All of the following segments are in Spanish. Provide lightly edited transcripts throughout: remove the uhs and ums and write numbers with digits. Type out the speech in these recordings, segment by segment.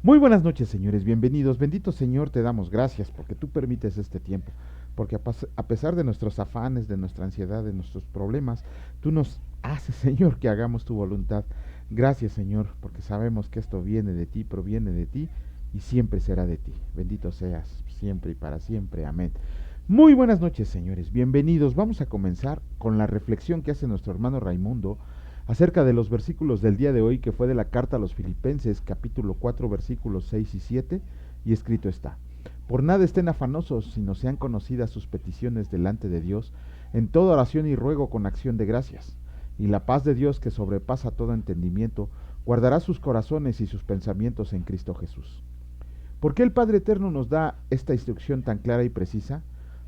Muy buenas noches, señores, bienvenidos. Bendito Señor, te damos gracias porque tú permites este tiempo, porque a pesar de nuestros afanes, de nuestra ansiedad, de nuestros problemas, tú nos haces, Señor, que hagamos tu voluntad. Gracias, Señor, porque sabemos que esto viene de ti, proviene de ti y siempre será de ti. Bendito seas siempre y para siempre. Amén. Muy buenas noches, señores, bienvenidos. Vamos a comenzar con la reflexión que hace nuestro hermano Raimundo acerca de los versículos del día de hoy, que fue de la carta a los Filipenses, capítulo 4, versículos 6 y 7, y escrito está: por nada estén afanosos, sino sean conocidas sus peticiones delante de Dios, en toda oración y ruego con acción de gracias. Y la paz de Dios, que sobrepasa todo entendimiento, guardará sus corazones y sus pensamientos en Cristo Jesús. ¿Por qué el Padre Eterno nos da esta instrucción tan clara y precisa?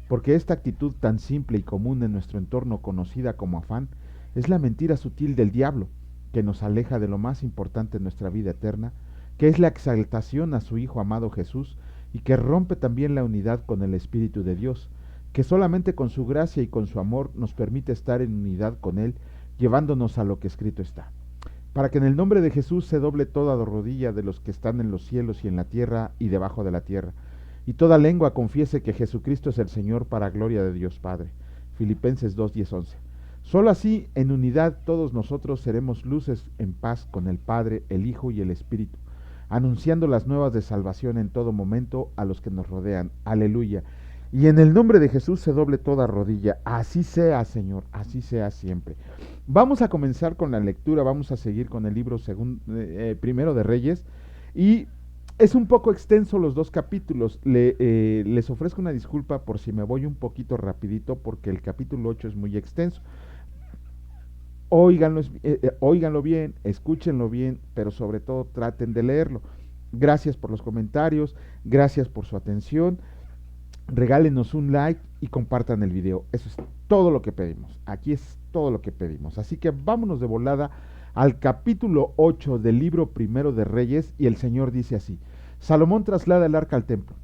Porque esta actitud tan simple y común en nuestro entorno, conocida como afán, es la mentira sutil del diablo, que nos aleja de lo más importante en nuestra vida eterna, que es la exaltación a su Hijo amado Jesús, y que rompe también la unidad con el Espíritu de Dios, que solamente con su gracia y con su amor nos permite estar en unidad con Él, llevándonos a lo que escrito está: para que en el nombre de Jesús se doble toda rodilla de los que están en los cielos y en la tierra y debajo de la tierra, y toda lengua confiese que Jesucristo es el Señor, para gloria de Dios Padre. Filipenses 2, 10, 11. Solo así, en unidad, todos nosotros seremos luces en paz con el Padre, el Hijo y el Espíritu, anunciando las nuevas de salvación en todo momento a los que nos rodean. Aleluya. Y en el nombre de Jesús se doble toda rodilla. Así sea, Señor, así sea siempre. Vamos a comenzar con la lectura, vamos a seguir con el libro primero de Reyes, y es un poco extenso los dos capítulos. Les ofrezco una disculpa por si me voy un poquito rapidito, porque el capítulo 8 es muy extenso. Óiganlo bien, escúchenlo bien, pero sobre todo traten de leerlo. Gracias por los comentarios, gracias por su atención. Regálenos un like y compartan el video. Eso es todo lo que pedimos. Aquí es todo lo que pedimos. Así que vámonos de volada al capítulo 8 del libro primero de Reyes, y el Señor dice así: Salomón traslada el arca al templo.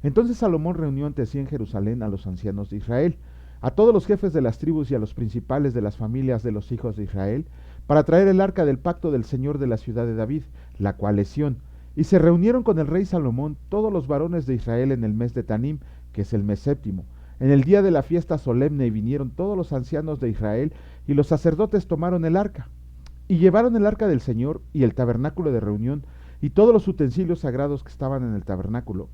Entonces Salomón reunió ante sí en Jerusalén a los ancianos de Israel, a todos los jefes de las tribus y a los principales de las familias de los hijos de Israel, para traer el arca del pacto del Señor de la ciudad de David, la cual es Sión. Y se reunieron con el rey Salomón todos los varones de Israel en el mes de Tanim, que es el mes séptimo, en el día de la fiesta solemne, y vinieron todos los ancianos de Israel, y los sacerdotes tomaron el arca, y llevaron el arca del Señor, y el tabernáculo de reunión, y todos los utensilios sagrados que estaban en el tabernáculo,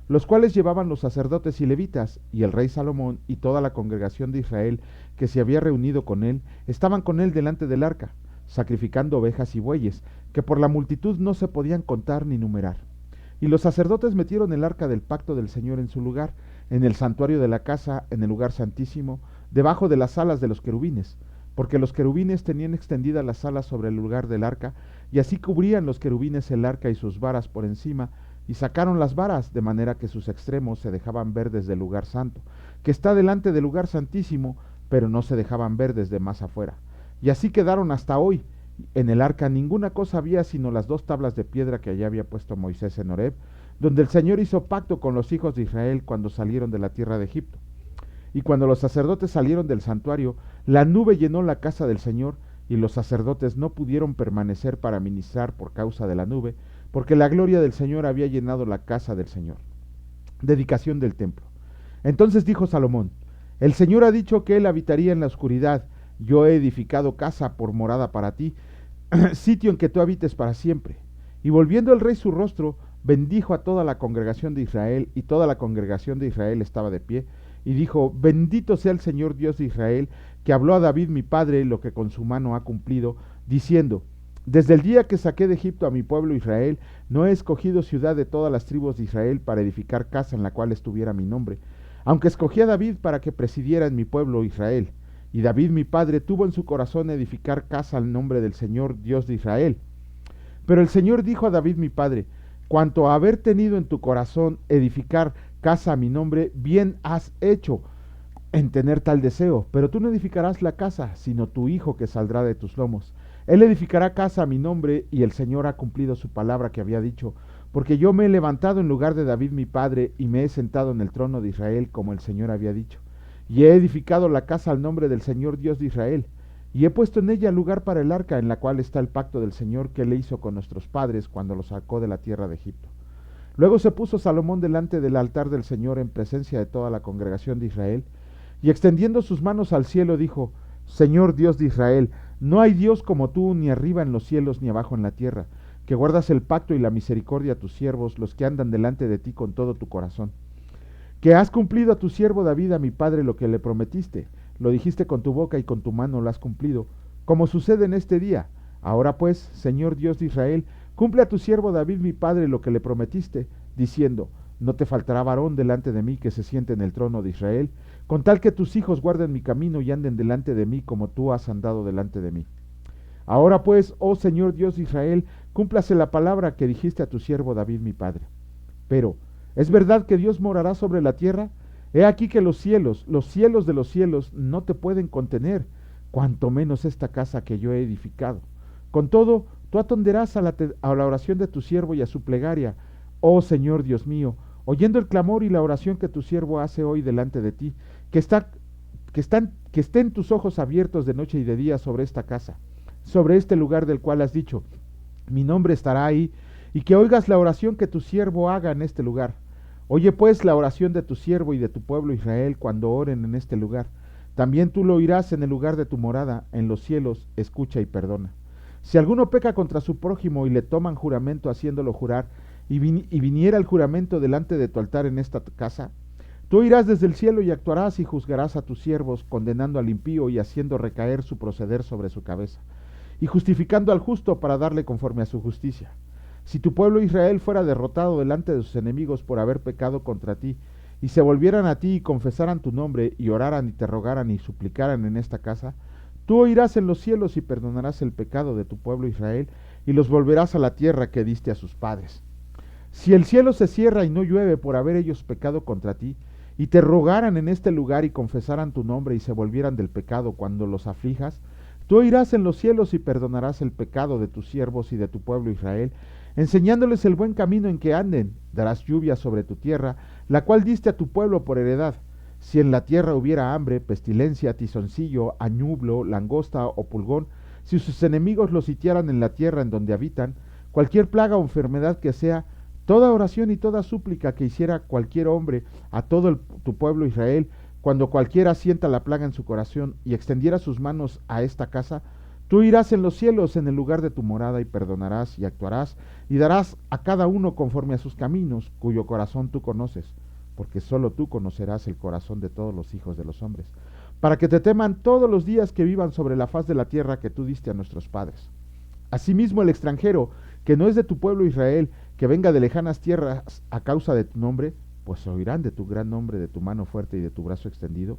los cuales llevaban los sacerdotes y levitas, y el rey Salomón y toda la congregación de Israel que se había reunido con él, estaban con él delante del arca, sacrificando ovejas y bueyes, que por la multitud no se podían contar ni numerar. Y los sacerdotes metieron el arca del pacto del Señor en su lugar, en el santuario de la casa, en el lugar santísimo, debajo de las alas de los querubines, porque los querubines tenían extendidas las alas sobre el lugar del arca, y así cubrían los querubines el arca y sus varas por encima, y sacaron las varas, de manera que sus extremos se dejaban ver desde el lugar santo, que está delante del lugar santísimo, pero no se dejaban ver desde más afuera. Y así quedaron hasta hoy. En el arca ninguna cosa había sino las dos tablas de piedra que allá había puesto Moisés en Horeb, donde el Señor hizo pacto con los hijos de Israel cuando salieron de la tierra de Egipto. Y cuando los sacerdotes salieron del santuario, la nube llenó la casa del Señor, y los sacerdotes no pudieron permanecer para ministrar por causa de la nube, porque la gloria del Señor había llenado la casa del Señor. Dedicación del templo. Entonces dijo Salomón: el Señor ha dicho que él habitaría en la oscuridad. Yo he edificado casa por morada para ti, sitio en que tú habites para siempre. Y volviendo el rey su rostro, bendijo a toda la congregación de Israel, y toda la congregación de Israel estaba de pie, y dijo: bendito sea el Señor Dios de Israel, que habló a David mi padre lo que con su mano ha cumplido, diciendo: desde el día que saqué de Egipto a mi pueblo Israel, no he escogido ciudad de todas las tribus de Israel para edificar casa en la cual estuviera mi nombre, aunque escogí a David para que presidiera en mi pueblo Israel. Y David mi padre tuvo en su corazón edificar casa al nombre del Señor Dios de Israel. Pero el Señor dijo a David mi padre: cuanto a haber tenido en tu corazón edificar casa a mi nombre, bien has hecho en tener tal deseo, pero tú no edificarás la casa, sino tu hijo que saldrá de tus lomos. Él edificará casa a mi nombre, y el Señor ha cumplido su palabra que había dicho, porque yo me he levantado en lugar de David mi padre, y me he sentado en el trono de Israel, como el Señor había dicho. Y he edificado la casa al nombre del Señor Dios de Israel, y he puesto en ella lugar para el arca, en la cual está el pacto del Señor que él hizo con nuestros padres cuando los sacó de la tierra de Egipto. Luego se puso Salomón delante del altar del Señor en presencia de toda la congregación de Israel, y extendiendo sus manos al cielo dijo, Señor Dios de Israel, no hay Dios como tú, ni arriba en los cielos, ni abajo en la tierra, que guardas el pacto y la misericordia a tus siervos, los que andan delante de ti con todo tu corazón. Que has cumplido a tu siervo David, a mi padre, lo que le prometiste. Lo dijiste con tu boca y con tu mano lo has cumplido, como sucede en este día. Ahora pues, Señor Dios de Israel, cumple a tu siervo David, mi padre, lo que le prometiste, diciendo, no te faltará varón delante de mí que se siente en el trono de Israel, con tal que tus hijos guarden mi camino y anden delante de mí como tú has andado delante de mí. Ahora pues, oh Señor Dios de Israel, cúmplase la palabra que dijiste a tu siervo David, mi padre. Pero, ¿es verdad que Dios morará sobre la tierra? He aquí que los cielos de los cielos, no te pueden contener, cuanto menos esta casa que yo he edificado. Con todo, tú atenderás a la oración de tu siervo y a su plegaria, oh Señor Dios mío, oyendo el clamor y la oración que tu siervo hace hoy delante de ti, que estén tus ojos abiertos de noche y de día sobre esta casa, sobre este lugar del cual has dicho, mi nombre estará ahí, y que oigas la oración que tu siervo haga en este lugar. Oye pues la oración de tu siervo y de tu pueblo Israel cuando oren en este lugar. También tú lo oirás en el lugar de tu morada, en los cielos, escucha y perdona. Si alguno peca contra su prójimo y le toman juramento haciéndolo jurar, y viniera el juramento delante de tu altar en esta casa, tú irás desde el cielo y actuarás y juzgarás a tus siervos, condenando al impío y haciendo recaer su proceder sobre su cabeza, y justificando al justo para darle conforme a su justicia. Si tu pueblo Israel fuera derrotado delante de sus enemigos por haber pecado contra ti, y se volvieran a ti y confesaran tu nombre, y oraran y te rogaran y suplicaran en esta casa, tú oirás en los cielos y perdonarás el pecado de tu pueblo Israel, y los volverás a la tierra que diste a sus padres. Si el cielo se cierra y no llueve por haber ellos pecado contra ti, y te rogaran en este lugar y confesaran tu nombre y se volvieran del pecado cuando los aflijas, tú oirás en los cielos y perdonarás el pecado de tus siervos y de tu pueblo Israel, enseñándoles el buen camino en que anden, darás lluvia sobre tu tierra, la cual diste a tu pueblo por heredad. Si en la tierra hubiera hambre, pestilencia, tizoncillo, añublo, langosta o pulgón, si sus enemigos los sitiaran en la tierra en donde habitan, cualquier plaga o enfermedad que sea, toda oración y toda súplica que hiciera cualquier hombre a todo tu pueblo Israel, cuando cualquiera sienta la plaga en su corazón y extendiera sus manos a esta casa, tú irás en los cielos en el lugar de tu morada y perdonarás y actuarás y darás a cada uno conforme a sus caminos, cuyo corazón tú conoces, porque solo tú conocerás el corazón de todos los hijos de los hombres, para que te teman todos los días que vivan sobre la faz de la tierra que tú diste a nuestros padres. Asimismo el extranjero, que no es de tu pueblo Israel, que venga de lejanas tierras a causa de tu nombre, pues oirán de tu gran nombre, de tu mano fuerte y de tu brazo extendido,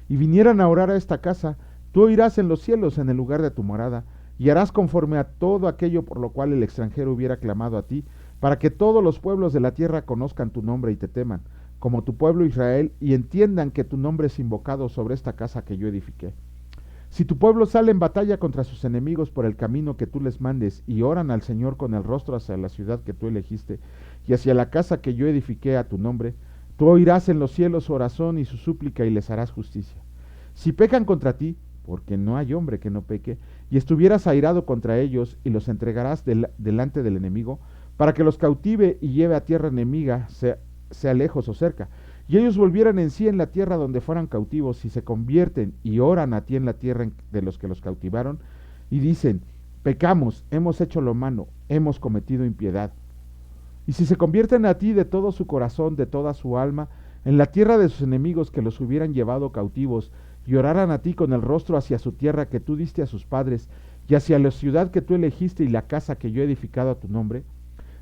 y vinieran a orar a esta casa, tú oirás en los cielos en el lugar de tu morada, y harás conforme a todo aquello por lo cual el extranjero hubiera clamado a ti, para que todos los pueblos de la tierra conozcan tu nombre y te teman, como tu pueblo Israel, y entiendan que tu nombre es invocado sobre esta casa que yo edifiqué. Si tu pueblo sale en batalla contra sus enemigos por el camino que tú les mandes, y oran al Señor con el rostro hacia la ciudad que tú elegiste, y hacia la casa que yo edifiqué a tu nombre, tú oirás en los cielos su oración y su súplica y les harás justicia. Si pecan contra ti, porque no hay hombre que no peque, y estuvieras airado contra ellos, y los entregarás delante del enemigo, para que los cautive y lleve a tierra enemiga, sea lejos o cerca, y ellos volvieran en sí en la tierra donde fueran cautivos, y se convierten y oran a ti en la tierra de los que los cautivaron, y dicen, pecamos, hemos hecho lo malo, hemos cometido impiedad. Y si se convierten a ti de todo su corazón, de toda su alma, en la tierra de sus enemigos que los hubieran llevado cautivos, y oraran a ti con el rostro hacia su tierra que tú diste a sus padres, y hacia la ciudad que tú elegiste y la casa que yo he edificado a tu nombre,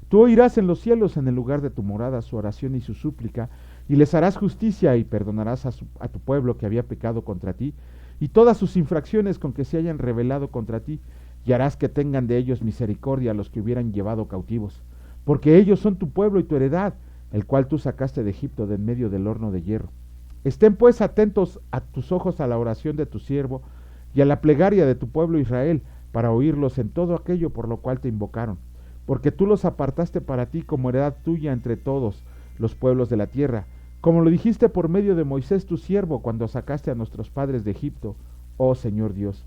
tú oirás en los cielos en el lugar de tu morada su oración y su súplica, y les harás justicia y perdonarás a tu pueblo que había pecado contra ti, y todas sus infracciones con que se hayan rebelado contra ti, y harás que tengan de ellos misericordia a los que hubieran llevado cautivos, porque ellos son tu pueblo y tu heredad, el cual tú sacaste de Egipto de en medio del horno de hierro. Estén pues atentos a tus ojos a la oración de tu siervo y a la plegaria de tu pueblo Israel, para oírlos en todo aquello por lo cual te invocaron, porque tú los apartaste para ti como heredad tuya entre todos los pueblos de la tierra, como lo dijiste por medio de Moisés tu siervo cuando sacaste a nuestros padres de Egipto, oh Señor Dios.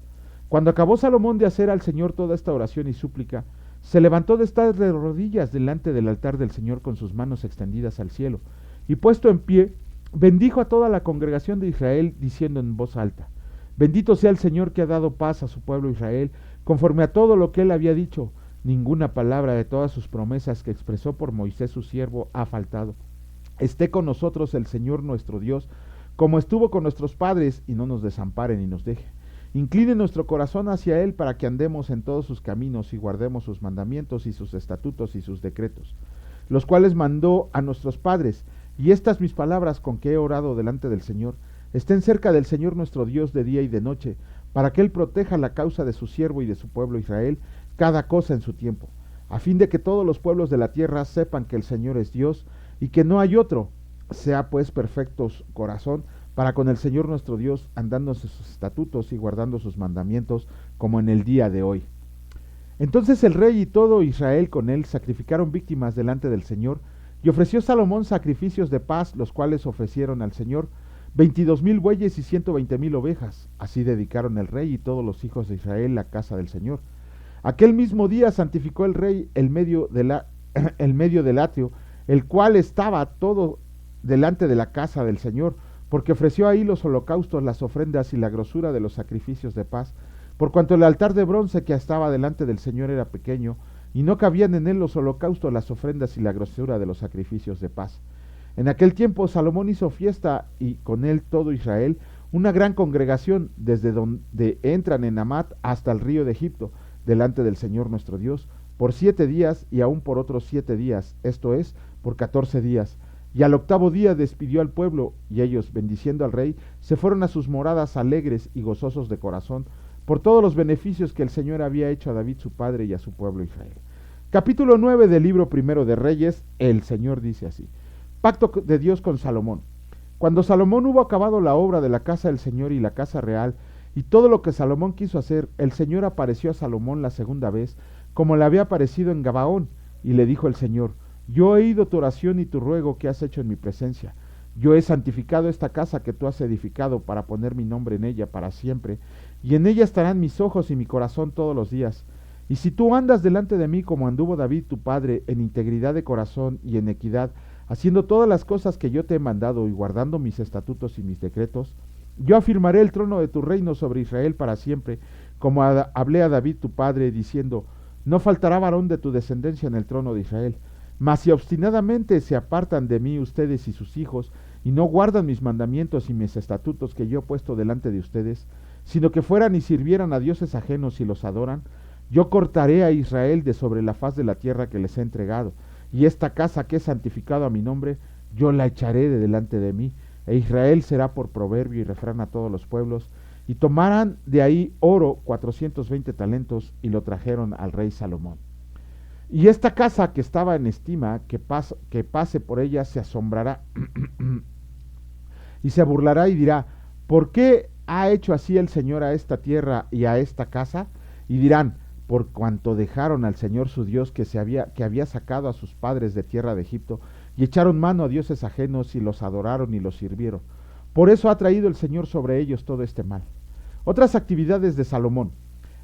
Cuando acabó Salomón de hacer al Señor toda esta oración y súplica, se levantó de estar de rodillas delante del altar del Señor con sus manos extendidas al cielo, y puesto en pie, bendijo a toda la congregación de Israel, diciendo en voz alta: Bendito sea el Señor que ha dado paz a su pueblo Israel, conforme a todo lo que él había dicho. Ninguna palabra de todas sus promesas que expresó por Moisés su siervo ha faltado. Esté con nosotros el Señor nuestro Dios, como estuvo con nuestros padres, y no nos desampare ni nos deje. Incline nuestro corazón hacia Él para que andemos en todos sus caminos y guardemos sus mandamientos y sus estatutos y sus decretos, los cuales mandó a nuestros padres. Y estas mis palabras con que he orado delante del Señor, estén cerca del Señor nuestro Dios de día y de noche, para que Él proteja la causa de su siervo y de su pueblo Israel, cada cosa en su tiempo, a fin de que todos los pueblos de la tierra sepan que el Señor es Dios y que no hay otro. Sea pues perfecto corazón para con el Señor nuestro Dios, andando en sus estatutos y guardando sus mandamientos, como en el día de hoy. Entonces el rey y todo Israel con él sacrificaron víctimas delante del Señor, y ofreció Salomón sacrificios de paz, los cuales ofrecieron al Señor 22,000 bueyes y 120,000 ovejas. Así dedicaron el rey y todos los hijos de Israel la casa del Señor. Aquel mismo día santificó el rey el medio del atrio, el cual estaba todo delante de la casa del Señor, porque ofreció ahí los holocaustos, las ofrendas y la grosura de los sacrificios de paz, por cuanto el altar de bronce que estaba delante del Señor era pequeño, y no cabían en él los holocaustos, las ofrendas y la grosura de los sacrificios de paz. En aquel tiempo Salomón hizo fiesta, y con él todo Israel, una gran congregación, desde donde entran en Amat hasta el río de Egipto, delante del Señor nuestro Dios, por 7 días y aún por otros 7 días, esto es, por 14 días. Y al octavo día despidió al pueblo, y ellos, bendiciendo al rey, se fueron a sus moradas alegres y gozosos de corazón, por todos los beneficios que el Señor había hecho a David su padre y a su pueblo Israel. Capítulo 9 del libro primero de Reyes. El Señor dice así: Pacto de Dios con Salomón. Cuando Salomón hubo acabado la obra de la casa del Señor y la casa real, y todo lo que Salomón quiso hacer, el Señor apareció a Salomón la segunda vez, como le había aparecido en Gabaón, y le dijo el Señor: Yo he oído tu oración y tu ruego que has hecho en mi presencia. Yo he santificado esta casa que tú has edificado para poner mi nombre en ella para siempre, y en ella estarán mis ojos y mi corazón todos los días. Y si tú andas delante de mí como anduvo David tu padre, en integridad de corazón y en equidad, haciendo todas las cosas que yo te he mandado y guardando mis estatutos y mis decretos, yo afirmaré el trono de tu reino sobre Israel para siempre, como hablé a David tu padre, diciendo: No faltará varón de tu descendencia en el trono de Israel. Mas si obstinadamente se apartan de mí ustedes y sus hijos, y no guardan mis mandamientos y mis estatutos que yo he puesto delante de ustedes, sino que fueran y sirvieran a dioses ajenos y los adoran, yo cortaré a Israel de sobre la faz de la tierra que les he entregado, y esta casa que he santificado a mi nombre, yo la echaré de delante de mí, e Israel será por proverbio y refrán a todos los pueblos. Y tomaran de ahí oro 420 talentos, y lo trajeron al rey Salomón. Y esta casa que estaba en estima, que pase por ella, se asombrará y se burlará y dirá: ¿Por qué ha hecho así el Señor a esta tierra y a esta casa? Y dirán: por cuanto dejaron al Señor su Dios que había sacado a sus padres de tierra de Egipto, y echaron mano a dioses ajenos y los adoraron y los sirvieron. Por eso ha traído el Señor sobre ellos todo este mal. Otras actividades de Salomón.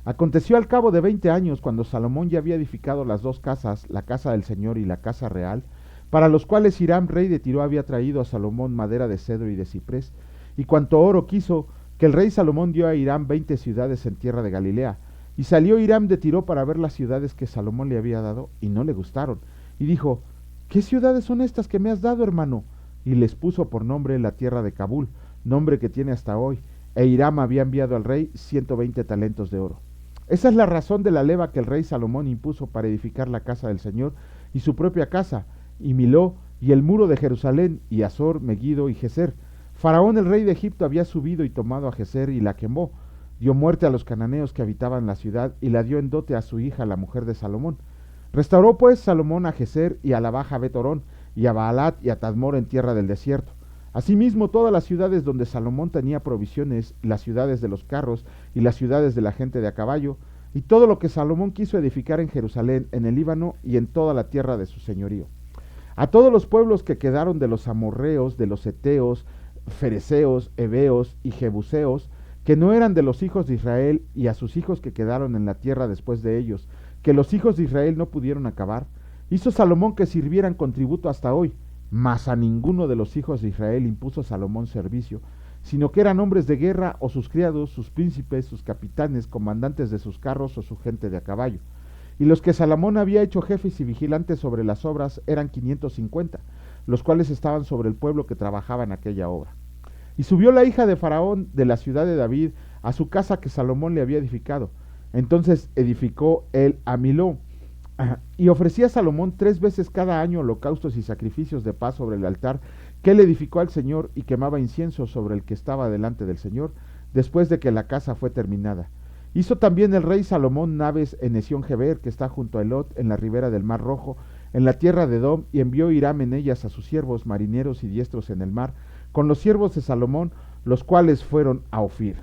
Aconteció al cabo de 20 años, cuando Salomón ya había edificado las 2 casas, la casa del Señor y la casa real, para los cuales Hiram, rey de Tiro, había traído a Salomón madera de cedro y de ciprés, y cuanto oro quiso, que el rey Salomón dio a Hiram 20 ciudades en tierra de Galilea. Y salió Hiram de Tiro para ver las ciudades que Salomón le había dado, y no le gustaron. Y dijo: ¿Qué ciudades son estas que me has dado, hermano? Y les puso por nombre la tierra de Kabul, nombre que tiene hasta hoy. E Hiram había enviado al rey 120 talentos de oro. Esa es la razón de la leva que el rey Salomón impuso para edificar la casa del Señor y su propia casa, y Miló, y el muro de Jerusalén, y Azor, Megiddo y Geser. Faraón el rey de Egipto había subido y tomado a Geser y la quemó. Dio muerte a los cananeos que habitaban la ciudad y la dio en dote a su hija, la mujer de Salomón. Restauró pues Salomón a Geser y a la baja Betorón, y a Baalat y a Tadmor en tierra del desierto. Asimismo todas las ciudades donde Salomón tenía provisiones, las ciudades de los carros y las ciudades de la gente de a caballo, y todo lo que Salomón quiso edificar en Jerusalén, en el Líbano y en toda la tierra de su señorío. A todos los pueblos que quedaron de los amorreos, de los heteos, fereceos, heveos y jebuseos, que no eran de los hijos de Israel, y a sus hijos que quedaron en la tierra después de ellos, que los hijos de Israel no pudieron acabar. Hizo Salomón que sirvieran con tributo hasta hoy, mas a ninguno de los hijos de Israel impuso Salomón servicio, sino que eran hombres de guerra, o sus criados, sus príncipes, sus capitanes, comandantes de sus carros, o su gente de a caballo. Y los que Salomón había hecho jefes y vigilantes sobre las obras eran 550, los cuales estaban sobre el pueblo que trabajaba en aquella obra. Y subió la hija de Faraón de la ciudad de David a su casa que Salomón le había edificado. Entonces edificó él a Miló, y ofrecía a Salomón 3 veces cada año holocaustos y sacrificios de paz sobre el altar que él edificó al Señor, y quemaba incienso sobre el que estaba delante del Señor, después de que la casa fue terminada. Hizo también el rey Salomón naves en Esión-Geber, que está junto a Elot, en la ribera del Mar Rojo, en la tierra de Edom, y envió Hiram en ellas a sus siervos, marineros y diestros en el mar, con los siervos de Salomón, los cuales fueron a Ofir.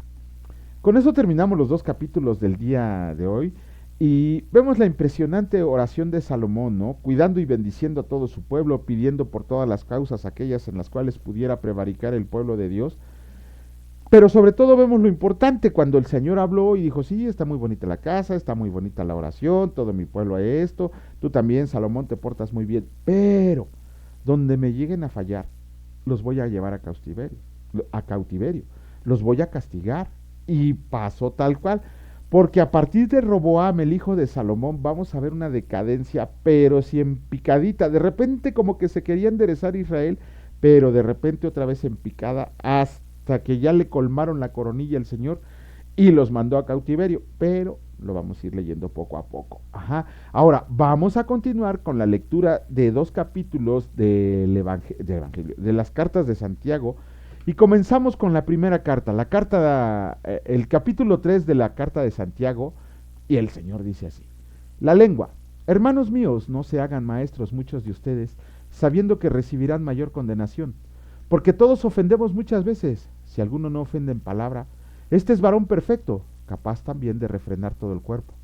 Con eso terminamos los 2 capítulos del día de hoy, y vemos la impresionante oración de Salomón, ¿no? Cuidando y bendiciendo a todo su pueblo, pidiendo por todas las causas aquellas en las cuales pudiera prevaricar el pueblo de Dios. Pero sobre todo vemos lo importante cuando el Señor habló y dijo: sí, está muy bonita la casa, está muy bonita la oración, todo mi pueblo es esto, tú también, Salomón, te portas muy bien, pero donde me lleguen a fallar, los voy a llevar a cautiverio, los voy a castigar. Y pasó tal cual, porque a partir de Roboam, el hijo de Salomón, vamos a ver una decadencia, pero si en picadita, de repente como que se quería enderezar Israel, pero de repente otra vez en picada, hasta que ya le colmaron la coronilla al Señor y los mandó a cautiverio, pero lo vamos a ir leyendo poco a poco. Ahora vamos a continuar con la lectura de 2 capítulos del Evangelio, de las cartas de Santiago. Y comenzamos con la primera carta, el capítulo 3 de la carta de Santiago, y el Señor dice así: la lengua. Hermanos míos, no se hagan maestros muchos de ustedes, sabiendo que recibirán mayor condenación, porque todos ofendemos muchas veces. Si alguno no ofende en palabra, este es varón perfecto, capaz también de refrenar todo el cuerpo.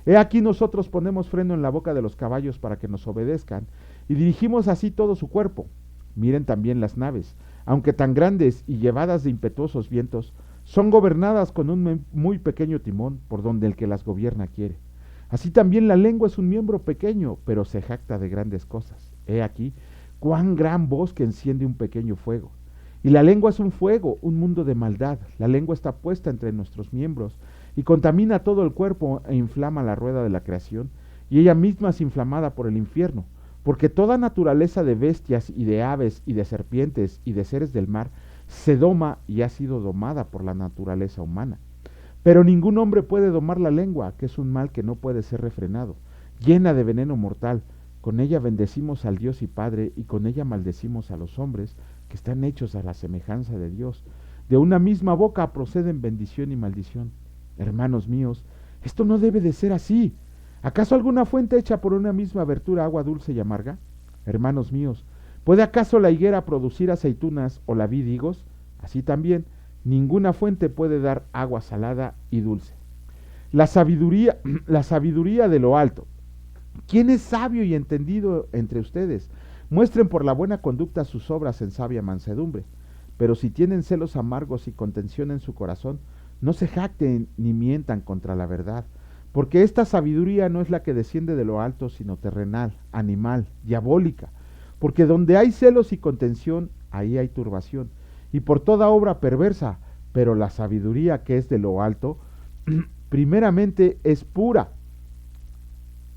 He aquí nosotros ponemos freno en la boca de los caballos para que nos obedezcan, y dirigimos así todo su cuerpo. Miren también las naves, aunque tan grandes y llevadas de impetuosos vientos, son gobernadas con un muy pequeño timón, por donde el que las gobierna quiere. Así también la lengua es un miembro pequeño, pero se jacta de grandes cosas. He aquí cuán gran bosque enciende un pequeño fuego. Y la lengua es un fuego, un mundo de maldad. La lengua está puesta entre nuestros miembros y contamina todo el cuerpo e inflama la rueda de la creación, y ella misma es inflamada por el infierno. Porque toda naturaleza de bestias y de aves y de serpientes y de seres del mar se doma y ha sido domada por la naturaleza humana. Pero ningún hombre puede domar la lengua, que es un mal que no puede ser refrenado, llena de veneno mortal. Con ella bendecimos al Dios y Padre, y con ella maldecimos a los hombres que están hechos a la semejanza de Dios. De una misma boca proceden bendición y maldición. Hermanos míos, esto no debe de ser así. ¿Acaso alguna fuente hecha por una misma abertura agua dulce y amarga? Hermanos míos, ¿puede acaso la higuera producir aceitunas o la vid higos? Así también, ninguna fuente puede dar agua salada y dulce. La sabiduría de lo alto. ¿Quién es sabio y entendido entre ustedes? Muestren por la buena conducta sus obras en sabia mansedumbre. Pero si tienen celos amargos y contención en su corazón, no se jacten ni mientan contra la verdad. Porque esta sabiduría no es la que desciende de lo alto, sino terrenal, animal, diabólica. Porque donde hay celos y contención, ahí hay turbación, y por toda obra perversa. Pero la sabiduría que es de lo alto, primeramente es pura,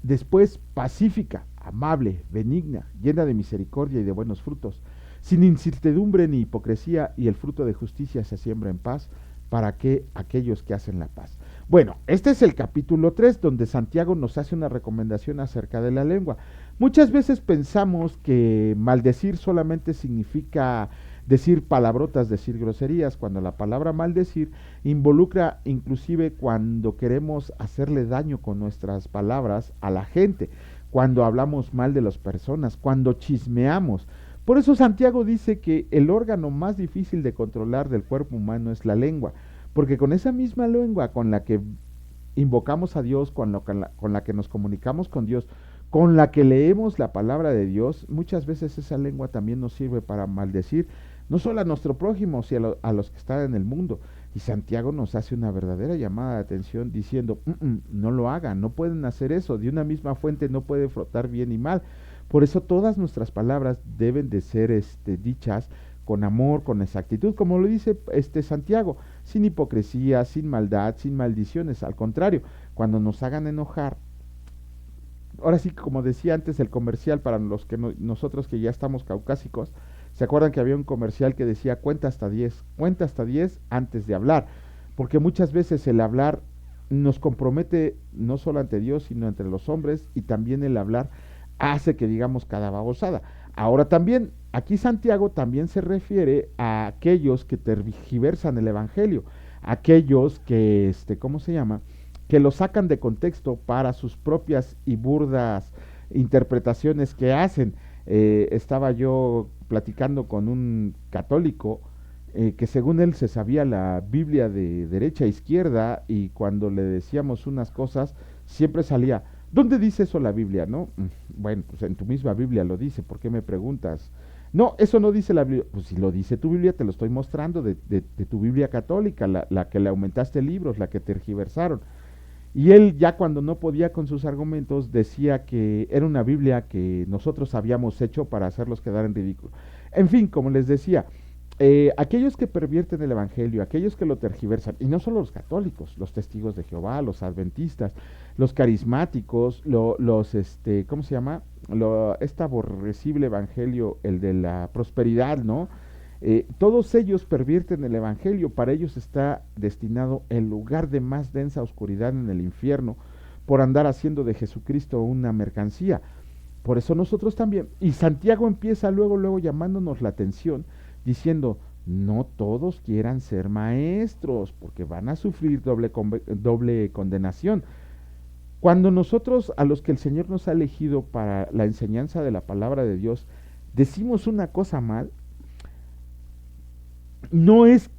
después pacífica, amable, benigna, llena de misericordia y de buenos frutos, sin incertidumbre ni hipocresía, y el fruto de justicia se siembra en paz, para que aquellos que hacen la paz. Bueno, este es el capítulo 3, donde Santiago nos hace una recomendación acerca de la lengua. Muchas veces pensamos que maldecir solamente significa decir palabrotas, decir groserías, cuando la palabra maldecir involucra inclusive cuando queremos hacerle daño con nuestras palabras a la gente, cuando hablamos mal de las personas, cuando chismeamos. Por eso Santiago dice que el órgano más difícil de controlar del cuerpo humano es la lengua, porque con esa misma lengua con la que invocamos a Dios, con la que nos comunicamos con Dios, con la que leemos la palabra de Dios, muchas veces esa lengua también nos sirve para maldecir, no solo a nuestro prójimo, sino a los que están en el mundo. Y Santiago nos hace una verdadera llamada de atención diciendo, no lo hagan, no pueden hacer eso, de una misma fuente no puede flotar bien y mal. Por eso todas nuestras palabras deben de ser dichas con amor, con exactitud, como lo dice Santiago, sin hipocresía, sin maldad, sin maldiciones. Al contrario, cuando nos hagan enojar, ahora sí, como decía antes el comercial para los que nosotros que ya estamos caucásicos, ¿se acuerdan que había un comercial que decía cuenta hasta 10 antes de hablar? Porque muchas veces el hablar nos compromete no solo ante Dios, sino entre los hombres, y también el hablar hace que digamos cada babosada. Ahora también, aquí Santiago también se refiere a aquellos que tergiversan el evangelio, aquellos que, ¿cómo se llama? Que lo sacan de contexto para sus propias y burdas interpretaciones que hacen. Estaba yo platicando con un católico que según él se sabía la Biblia de derecha a izquierda, y cuando le decíamos unas cosas siempre salía, ¿dónde dice eso la Biblia? ¿No? Bueno, pues en tu misma Biblia lo dice, ¿por qué me preguntas? No, eso no dice la Biblia. Pues si lo dice tu Biblia, te lo estoy mostrando de tu Biblia católica, la que le aumentaste libros, la que tergiversaron. Y él ya cuando no podía con sus argumentos decía que era una Biblia que nosotros habíamos hecho para hacerlos quedar en ridículo. En fin, como les decía, aquellos que pervierten el Evangelio, aquellos que lo tergiversan, y no solo los católicos, los testigos de Jehová, los adventistas, los carismáticos, ¿cómo se llama? Este aborrecible Evangelio, el de la prosperidad, ¿no? Todos ellos pervierten el Evangelio, para ellos está destinado el lugar de más densa oscuridad en el infierno, por andar haciendo de Jesucristo una mercancía. Por eso nosotros también, y Santiago empieza luego llamándonos la atención, diciendo, no todos quieran ser maestros, porque van a sufrir doble condenación. Cuando nosotros, a los que el Señor nos ha elegido para la enseñanza de la palabra de Dios, decimos una cosa mal, no es,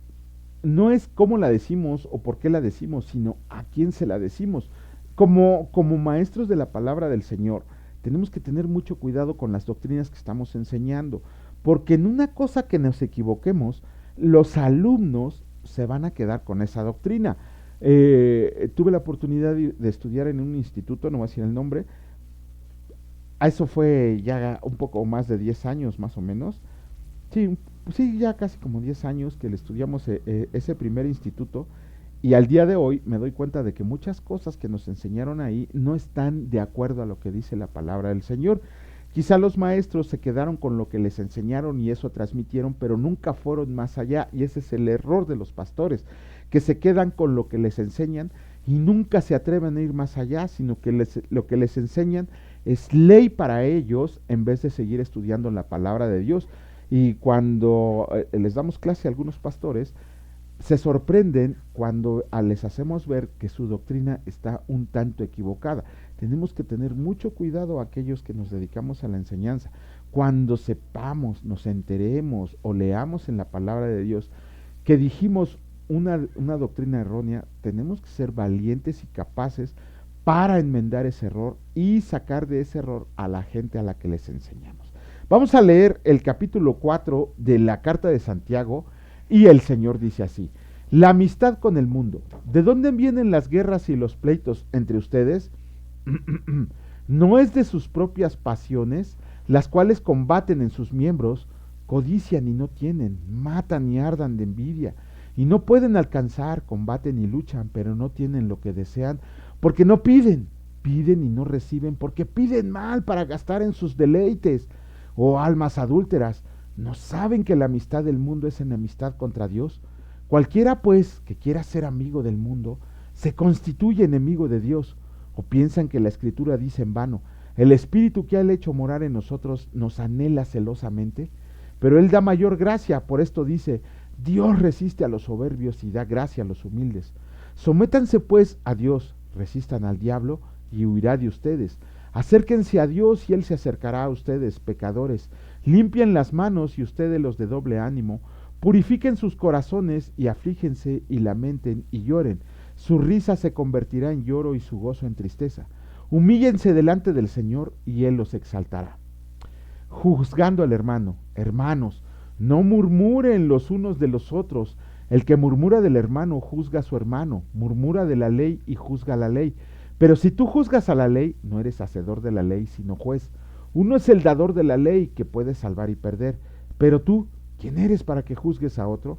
no es cómo la decimos o por qué la decimos, sino a quién se la decimos. Como maestros de la palabra del Señor, tenemos que tener mucho cuidado con las doctrinas que estamos enseñando, porque en una cosa que nos equivoquemos, los alumnos se van a quedar con esa doctrina. Tuve la oportunidad de estudiar en un instituto, no voy a decir el nombre, a eso fue ya un poco más de 10 años más o menos, sí, sí, ya casi como 10 años que le estudiamos ese primer instituto, y al día de hoy me doy cuenta de que muchas cosas que nos enseñaron ahí no están de acuerdo a lo que dice la palabra del Señor. Quizá los maestros se quedaron con lo que les enseñaron y eso transmitieron, pero nunca fueron más allá, y ese es el error de los pastores, que se quedan con lo que les enseñan y nunca se atreven a ir más allá, sino que lo que les enseñan es ley para ellos en vez de seguir estudiando la palabra de Dios. Y cuando les damos clase a algunos pastores, se sorprenden cuando les hacemos ver que su doctrina está un tanto equivocada. Tenemos que tener mucho cuidado a aquellos que nos dedicamos a la enseñanza. Cuando sepamos, nos enteremos o leamos en la palabra de Dios que dijimos una doctrina errónea, tenemos que ser valientes y capaces para enmendar ese error y sacar de ese error a la gente a la que les enseñamos. Vamos a leer el capítulo 4 de la carta de Santiago, y el Señor dice así: la amistad con el mundo. ¿De dónde vienen las guerras y los pleitos entre ustedes? ¿No es de sus propias pasiones, las cuales combaten en sus miembros? Codician y no tienen, matan y ardan de envidia, y no pueden alcanzar, combaten y luchan, pero no tienen lo que desean, porque no piden, piden y no reciben, porque piden mal para gastar en sus deleites. Oh almas adúlteras, ¿no saben que la amistad del mundo es enemistad contra Dios? Cualquiera, pues, que quiera ser amigo del mundo, se constituye enemigo de Dios. ¿O piensan que la Escritura dice en vano, el Espíritu que Él ha hecho morar en nosotros nos anhela celosamente? Pero Él da mayor gracia, por esto dice, Dios resiste a los soberbios y da gracia a los humildes. Sométanse pues a Dios, resistan al diablo y huirá de ustedes. Acérquense a Dios y Él se acercará a ustedes, pecadores. Limpien las manos y ustedes los de doble ánimo. Purifiquen sus corazones y aflígense y lamenten y lloren. Su risa se convertirá en lloro y su gozo en tristeza. Humíllense delante del Señor y Él los exaltará. Juzgando al hermano, hermanos, no murmuren los unos de los otros. El que murmura del hermano juzga a su hermano, murmura de la ley y juzga la ley. Pero si tú juzgas a la ley, no eres hacedor de la ley, sino juez. Uno es el dador de la ley que puede salvar y perder. Pero tú, ¿quién eres para que juzgues a otro?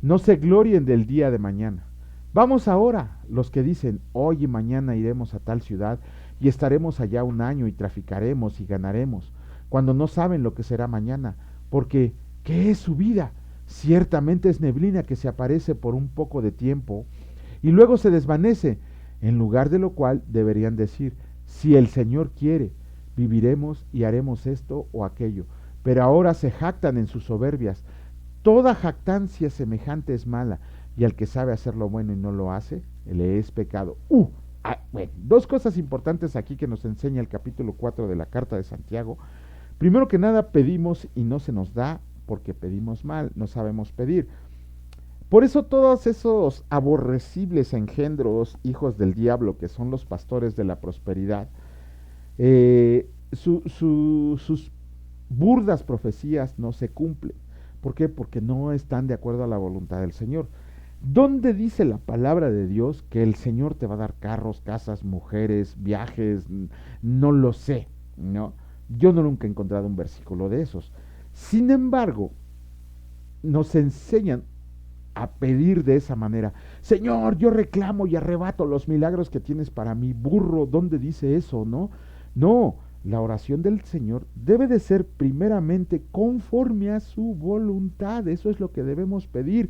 No se glorien del día de mañana. Vamos ahora, los que dicen, hoy y mañana iremos a tal ciudad y estaremos allá un año y traficaremos y ganaremos, cuando no saben lo que será mañana, porque ¿qué es su vida? Ciertamente es neblina que se aparece por un poco de tiempo y luego se desvanece, en lugar de lo cual deberían decir, si el Señor quiere, viviremos y haremos esto o aquello, pero ahora se jactan en sus soberbias. Toda jactancia semejante es mala, y al que sabe hacer lo bueno y no lo hace, le es pecado. Bueno, dos cosas importantes aquí que nos enseña el capítulo 4 de la carta de Santiago. Primero que nada, pedimos y no se nos da porque pedimos mal, no sabemos pedir. Por eso todos esos aborrecibles engendros, hijos del diablo, que son los pastores de la prosperidad, sus burdas profecías no se cumplen. ¿Por qué? Porque no están de acuerdo a la voluntad del Señor. ¿Dónde dice la palabra de Dios que el Señor te va a dar carros, casas, mujeres, viajes? No lo sé, ¿no? Yo no nunca he encontrado un versículo de esos. Sin embargo, nos enseñan a pedir de esa manera. Señor, yo reclamo y arrebato los milagros que tienes para mí. Burro, ¿dónde dice eso, no? No, la oración del Señor debe de ser primeramente conforme a su voluntad. Eso es lo que debemos pedir.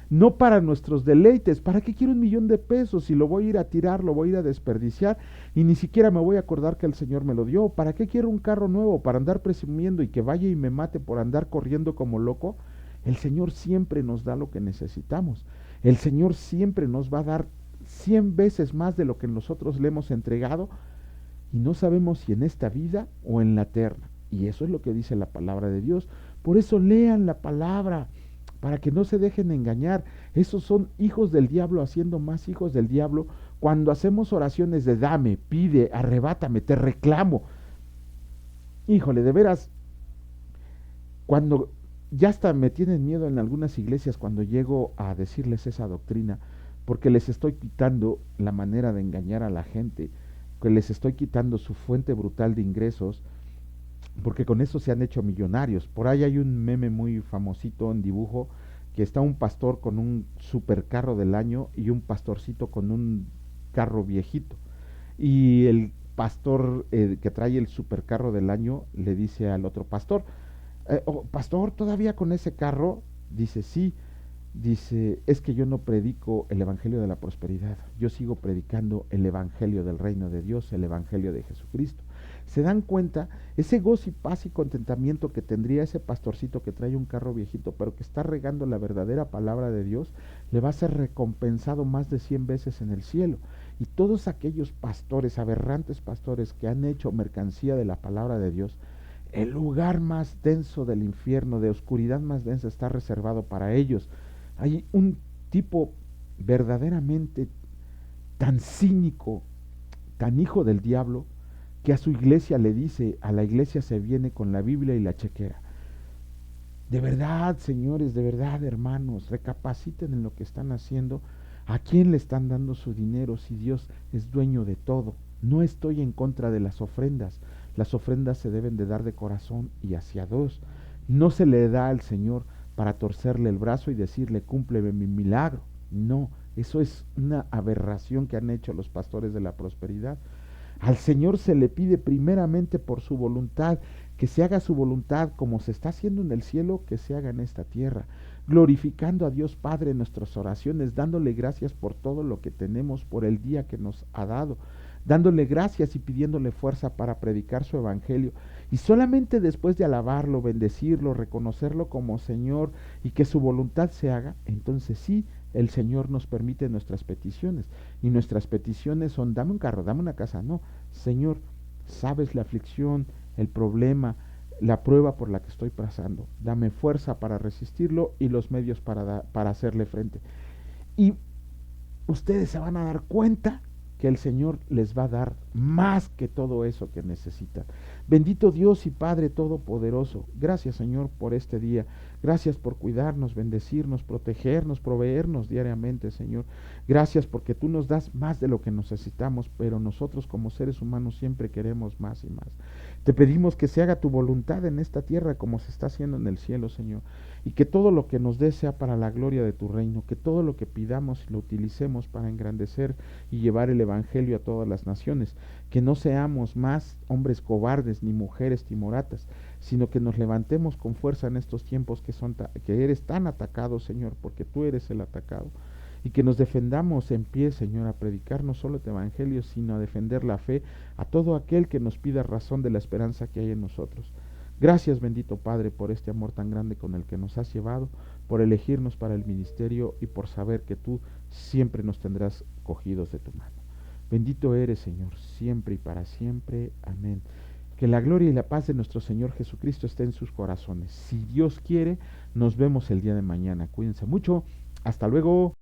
No para nuestros deleites. ¿Para qué quiero 1,000,000 de pesos? Si lo voy a ir a tirar, lo voy a ir a desperdiciar y ni siquiera me voy a acordar que el Señor me lo dio. ¿Para qué quiero un carro nuevo? ¿Para andar presumiendo y que vaya y me mate por andar corriendo como loco? El Señor siempre nos da lo que necesitamos. El Señor siempre nos va a dar 100 veces más de lo que nosotros le hemos entregado y no sabemos si en esta vida o en la eterna. Y eso es lo que dice la palabra de Dios. Por eso lean la palabra, para que no se dejen engañar. Esos son hijos del diablo haciendo más hijos del diablo cuando hacemos oraciones de dame, pide, arrebátame, te reclamo. Híjole, de veras, cuando ya hasta me tienen miedo en algunas iglesias cuando llego a decirles esa doctrina, porque les estoy quitando la manera de engañar a la gente, que les estoy quitando su fuente brutal de ingresos, porque con eso se han hecho millonarios. Por ahí hay un meme muy famosito en dibujo, que está un pastor con un supercarro del año y un pastorcito con un carro viejito. Y el pastor que trae el supercarro del año le dice al otro pastor, pastor, ¿todavía con ese carro? Dice, sí. Dice, es que yo no predico el evangelio de la prosperidad, yo sigo predicando el evangelio del reino de Dios, el evangelio de Jesucristo. ¿Se dan cuenta? Ese gozo y paz y contentamiento que tendría ese pastorcito que trae un carro viejito, pero que está regando la verdadera palabra de Dios, le va a ser recompensado más de 100 veces en el cielo. Y todos aquellos pastores, aberrantes pastores que han hecho mercancía de la palabra de Dios, el lugar más denso del infierno, de oscuridad más densa, está reservado para ellos. Hay un tipo verdaderamente tan cínico, tan hijo del diablo, que a su iglesia le dice, a la iglesia se viene con la Biblia y la chequera. De verdad, señores, de verdad, hermanos, recapaciten en lo que están haciendo. ¿A quién le están dando su dinero si Dios es dueño de todo? No estoy en contra de las ofrendas. Las ofrendas se deben de dar de corazón y hacia Dios. No se le da al Señor para torcerle el brazo y decirle, cúmpleme mi milagro. No, eso es una aberración que han hecho los pastores de la prosperidad. Al Señor se le pide primeramente por su voluntad, que se haga su voluntad como se está haciendo en el cielo, que se haga en esta tierra, glorificando a Dios Padre en nuestras oraciones, dándole gracias por todo lo que tenemos, por el día que nos ha dado, dándole gracias y pidiéndole fuerza para predicar su evangelio. Y solamente después de alabarlo, bendecirlo, reconocerlo como Señor y que su voluntad se haga, entonces sí, el Señor nos permite nuestras peticiones. Y nuestras peticiones son, dame un carro, dame una casa. No, Señor, sabes la aflicción, el problema, la prueba por la que estoy pasando. Dame fuerza para resistirlo y los medios para hacerle frente. Y ustedes se van a dar cuenta que el Señor les va a dar más que todo eso que necesitan. Bendito Dios y Padre Todopoderoso, gracias Señor por este día, Gracias por cuidarnos, bendecirnos, protegernos, proveernos diariamente, Señor. Gracias porque tú nos das más de lo que necesitamos, pero nosotros como seres humanos siempre queremos más y más. Te pedimos que se haga tu voluntad en esta tierra como se está haciendo en el cielo, Señor, y que todo lo que nos des sea para la gloria de tu reino, que todo lo que pidamos lo utilicemos para engrandecer y llevar el Evangelio a todas las naciones, que no seamos más hombres cobardes ni mujeres timoratas, sino que nos levantemos con fuerza en estos tiempos que eres tan atacado, Señor, porque tú eres el atacado, y que nos defendamos en pie, Señor, a predicar no solo tu evangelio, sino a defender la fe a todo aquel que nos pida razón de la esperanza que hay en nosotros. Gracias, bendito Padre, por este amor tan grande con el que nos has llevado, por elegirnos para el ministerio y por saber que tú siempre nos tendrás cogidos de tu mano. Bendito eres, Señor, siempre y para siempre. Amén. Que la gloria y la paz de nuestro Señor Jesucristo esté en sus corazones. Si Dios quiere, nos vemos el día de mañana. Cuídense mucho. Hasta luego.